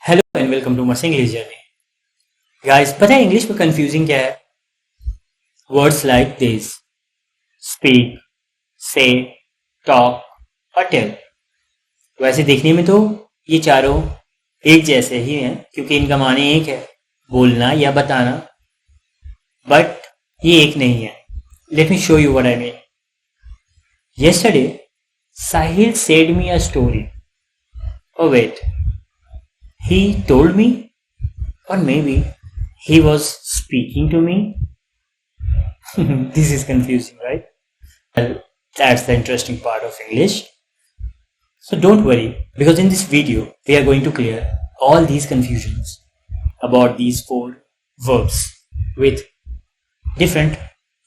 Hello and welcome to मस English journey. Guys, पता है इंग्लिश में कंफ्यूजिंग क्या है? वर्ड्स लाइक दिस, स्पीक, से, टॉक और टेल। वैसे देखने में तो ये चारों एक जैसे ही हैं क्योंकि इनका माने एक है, बोलना या बताना। बट ये एक नहीं है। Let me show you what I mean. Yesterday Sahil said me a story. Oh wait, he told me, or maybe he was speaking to me. This is confusing, right? Well, that's the interesting part of English. So don't worry, because in this video we are going to clear all these confusions about these four verbs with different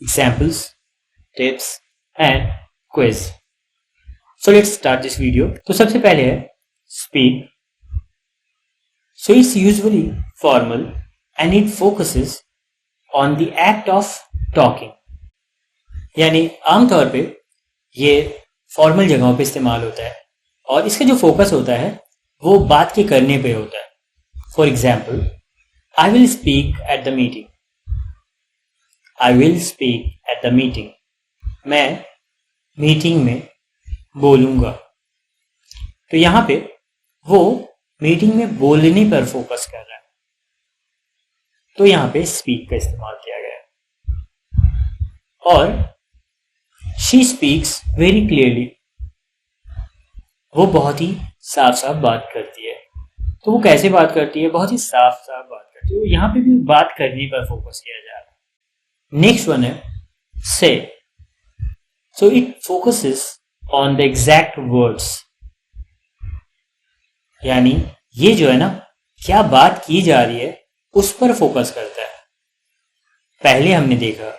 examples, tips and quiz. So let's start this video. तो सबसे पहले है speak. So it's usually formal and it focuses on the act of talking. यानी आमतौर पे ये formal जगहों पे इस्तेमाल होता है और इसका जो फोकस होता है वो बात के करने पे होता है। For example, I will speak at the meeting. I will speak at the meeting. मैं मीटिंग में बोलूंगा। तो यहाँ पे वो मीटिंग में बोलने पर फोकस कर रहा है, तो यहां पे स्पीक का इस्तेमाल किया गया है। और शी स्पीक्स वेरी क्लियरली, वो बहुत ही साफ साफ बात करती है। तो वो कैसे बात करती है? बहुत ही साफ साफ बात करती है। तो यहां पे भी बात करने पर फोकस किया जा रहा है। नेक्स्ट वन है से। So it focuses on the exact words, यानी ये जो है ना, क्या बात की जा रही है उस पर फोकस करता है। पहले हमने देखा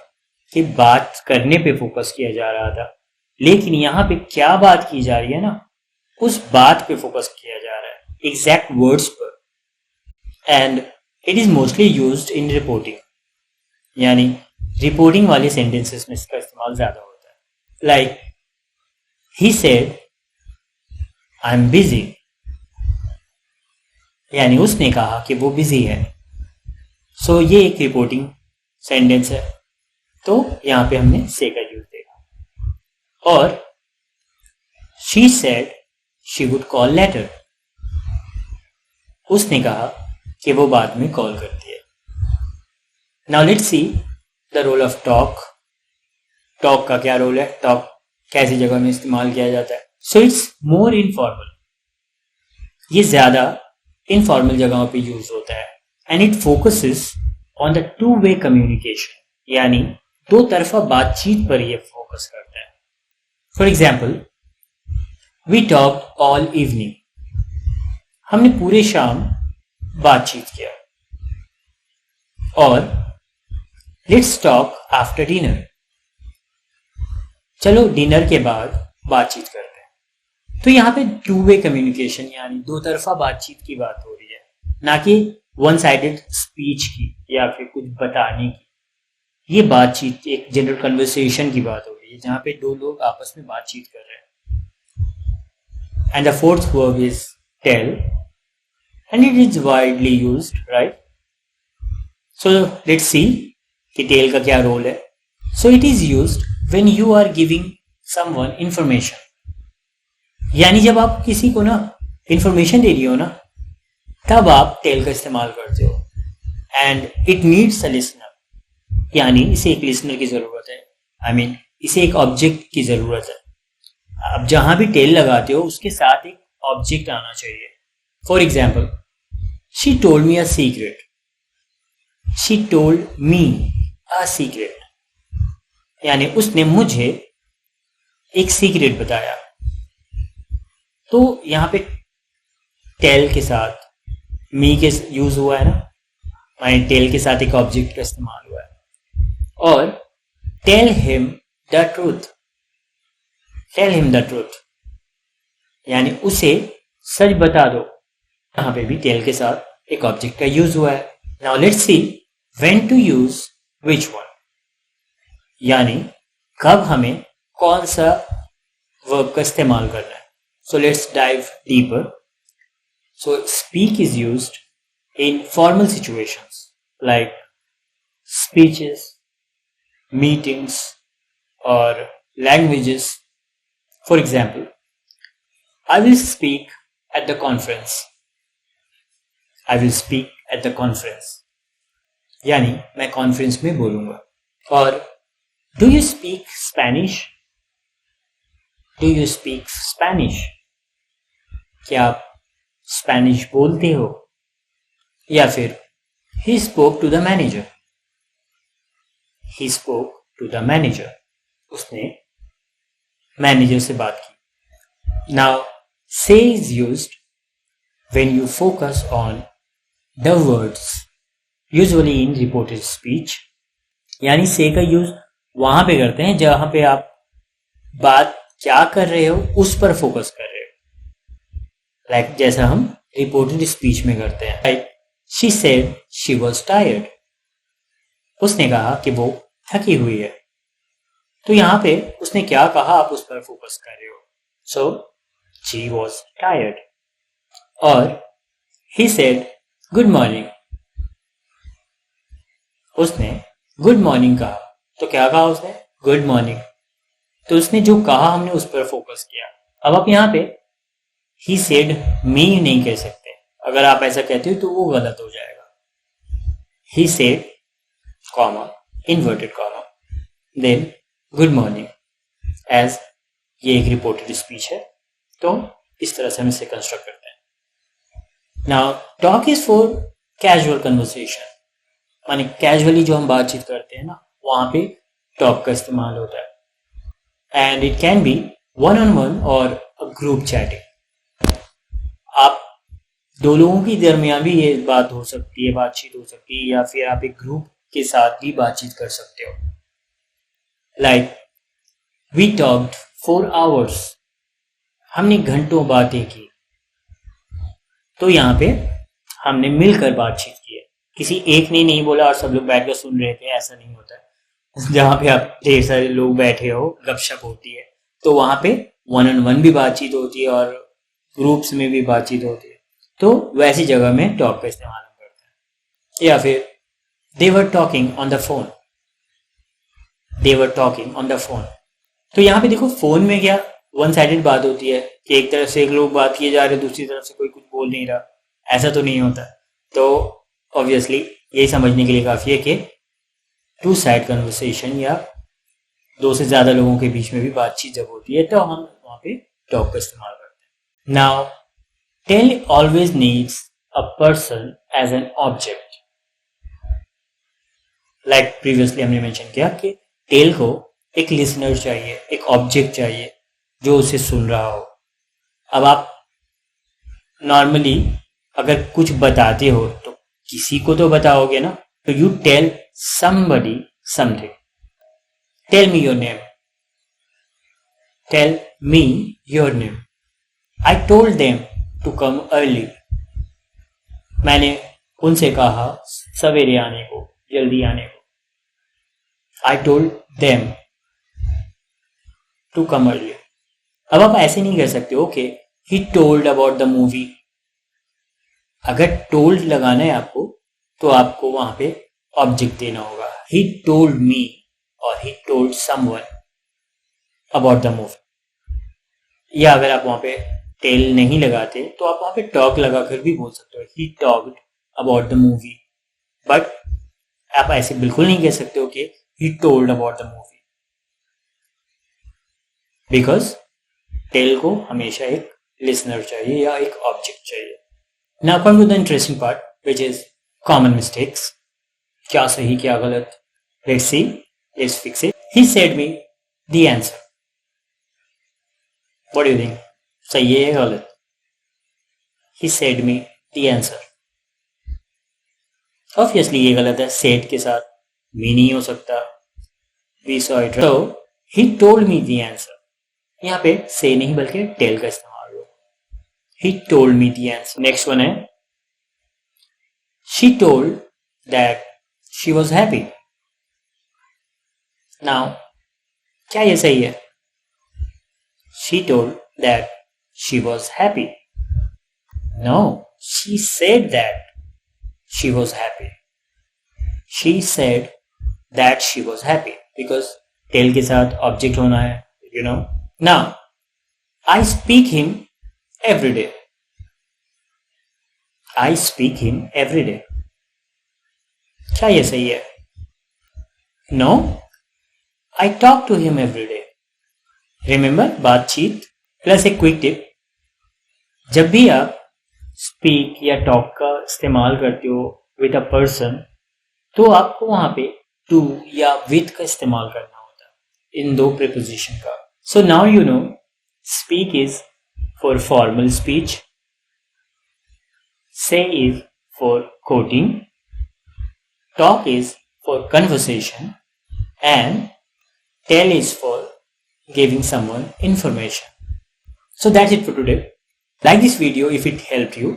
कि बात करने पे फोकस किया जा रहा था, लेकिन यहां पे क्या बात की जा रही है ना, उस बात पे फोकस किया जा रहा है, एग्जैक्ट वर्ड्स पर। And it is mostly used in reporting, यानी रिपोर्टिंग वाले सेंटेंसेस में इसका इस्तेमाल ज्यादा होता है। Like he said I am busy, यानी उसने कहा कि वो बिजी है। सो ये एक रिपोर्टिंग सेंटेंस है, तो यहां पे हमने से का यूज देखा। और she said she would call later, उसने कहा कि वो बाद में कॉल करती है। Now let's see the role of talk. Talk का क्या रोल है? टॉक कैसी जगह में इस्तेमाल किया जाता है? सो इट्स मोर इनफॉर्मल, ये ज्यादा इनफॉर्मल जगहों पे यूज होता है। And it focuses on the two way communication, यानी दो तरफा बातचीत पर यह फोकस करता है। For example, we talk all evening, हमने पूरे शाम बातचीत किया। और लेट्स टॉक आफ्टर डिनर, चलो डिनर के बाद बातचीत करते हैं। तो यहाँ पे टू वे कम्युनिकेशन, यानी दो तरफा बातचीत की बात हो रही है, ना कि वन साइडेड स्पीच की या फिर कुछ बताने की। ये बातचीत एक जनरल कन्वर्सेशन की बात हो रही है जहां पे दो लोग आपस में बातचीत कर रहे हैं। And the fourth verb is tell and it is widely used, right? So let's see कि टेल का क्या रोल है। So it is used when you are giving someone information, यानी जब आप किसी को ना इंफॉर्मेशन दे रही हो ना, तब आप टेल का इस्तेमाल करते हो। And it needs a listener, यानी इसे एक लिसनर की जरूरत है। आई मीन इसे एक ऑब्जेक्ट की जरूरत है। अब जहां भी टेल लगाते हो उसके साथ एक ऑब्जेक्ट आना चाहिए। For example, she told me a secret. She told me a secret, यानी उसने मुझे एक सीक्रेट बताया। तो यहां पे टेल के साथ मी के यूज हुआ है ना, माने टेल के साथ एक ऑब्जेक्ट का इस्तेमाल हुआ है। और tell him the truth, tell him the truth, यानी उसे सच बता दो। यहां पे भी टेल के साथ एक ऑब्जेक्ट का यूज हुआ है। Now let's see when to use which one, यानी कब हमें कौन सा वर्ब का इस्तेमाल करना है। So let's dive deeper. So speak is used in formal situations like speeches, meetings, or languages. For example, I will speak at the conference. I will speak at the conference. यानी मैं conference में बोलूंगा. और do you speak Spanish? Do you speak Spanish? क्या आप Spanish बोलते हो? या फिर he spoke to the manager. He spoke to the manager. उसने मैनेजर से बात की. Now, say is used when you focus on the words, usually in reported speech. यानी say का यूज वहां पे करते हैं जहां पे आप बात क्या कर रहे हो उस पर फोकस कर रहे हो. लाइक जैसा हम रिपोर्टेड स्पीच में करते हैं. Like she said she was tired. उसने कहा कि वो थकी हुई है. तो यहां पे उसने क्या कहा आप उस पर फोकस कर रहे हो. So she was tired. और ही सेड गुड मॉर्निंग. उसने गुड मॉर्निंग कहा. तो क्या कहा उसने? Good morning. तो उसने जो कहा हमने उस पर फोकस किया. अब आप यहां पे ही सेड मी नहीं कह सकते. अगर आप ऐसा कहते हो तो वो गलत हो जाएगा. He said comma inverted comma then good morning. As ये एक रिपोर्टेड स्पीच है तो इस तरह से हम इसे कंस्ट्रक्ट करते हैं. Now talk is for casual conversation. माने कैजुअली जो हम बातचीत करते हैं ना वहां पे टॉक का इस्तेमाल होता है. And it can be one on one और ग्रुप चैटिंग. आप दो लोगों के दरमियान भी ये बात हो सकती है, बातचीत हो सकती है, या फिर आप एक ग्रुप के साथ भी बातचीत कर सकते हो. Like we talked for hours. हमने घंटों बातें की. तो यहाँ पे हमने मिलकर बातचीत की है. किसी एक ने नहीं बोला और सब लोग बैठकर सुन रहे थे, ऐसा नहीं होता है. जहाँ पे आप ढेर सारे लोग बैठे हो, गपशप होती है, तो वहां पे वन ऑन वन भी बातचीत होती है और ग्रुप्स में भी बातचीत होती है. तो वैसी जगह में टॉक का इस्तेमाल करते हैं. या फिर they were talking on the phone. They were talking on the phone. तो यहाँ पे देखो फोन में क्या वन साइडेड बात होती है कि एक तरफ से एक लोग बात किए जा रहे हैं, दूसरी तरफ से कोई कुछ बोल नहीं रहा. ऐसा तो नहीं होता. तो ऑब्वियसली यही समझने के लिए काफी है कि टू साइड कन्वर्सेशन या दो से ज्यादा लोगों के बीच में भी बातचीत जब होती है तो हम वहां पे टॉक का इस्तेमाल करते हैं. Now tell always needs a person as an object. Like previously हमने मेंशन किया कि टेल को एक लिसनर चाहिए, एक ऑब्जेक्ट चाहिए जो उसे सुन रहा हो. अब आप नॉर्मली अगर कुछ बताते हो तो किसी को तो बताओगे ना. तो you tell somebody something. Tell me your name. Tell me your name. I told them to come early. मैंने उनसे कहा सवेरे आने को, जल्दी आने को. I told them to come early. अब आप ऐसे नहीं कर सकते हो कि he told about the movie. अगर told लगाना है आपको तो आपको वहां पे ऑब्जेक्ट देना होगा. He told me और he told someone about the movie. या अगर आप वहां पे टेल नहीं लगाते तो आप वहां पे टॉक लगाकर भी बोल सकते हो. He talked about the movie. But आप ऐसे बिल्कुल नहीं कह सकते हो कि he told about the movie. Because tell को हमेशा एक लिसनर चाहिए या एक ऑब्जेक्ट चाहिए. Now come to the interesting part which is common mistakes. क्या सही क्या गलत. Let's see, let's fix it. He said me the answer. What do you think? सही है या गलत? He said me the answer. Obviously ये गलत है. सेड के साथ मी नहीं हो सकता. We saw it. तो he told me the answer. यहाँ पे से नहीं बल्कि टेल का इस्तेमाल हो. He told me the answer. Next one है she told that she was happy. Now, क्या ये सही है? She told that she was happy. No, she said that she was happy. She said that she was happy because tell के साथ object होना है, you know. Now, I speak him every day. I speak him every day. क्या ये सही है? No, I talk to him every day. Remember बातचीत plus एक क्विक टिप. जब भी आप स्पीक या टॉक का इस्तेमाल करते हो विद अ पर्सन, तो आपको वहां पे टू या विद का इस्तेमाल करना होता है इन दो प्रीपोजिशन का. So now you know speak is for formal speech, say is for quoting, talk is for conversation, and tell is for giving someone information. So that's it for today. Like this video if it helped you.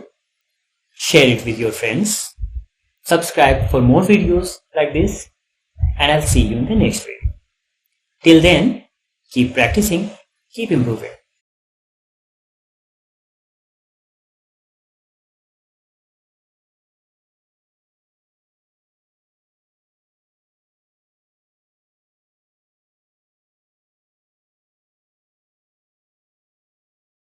Share it with your friends. Subscribe for more videos like this, and I'll see you in the next video. Till then, keep practicing, keep improving.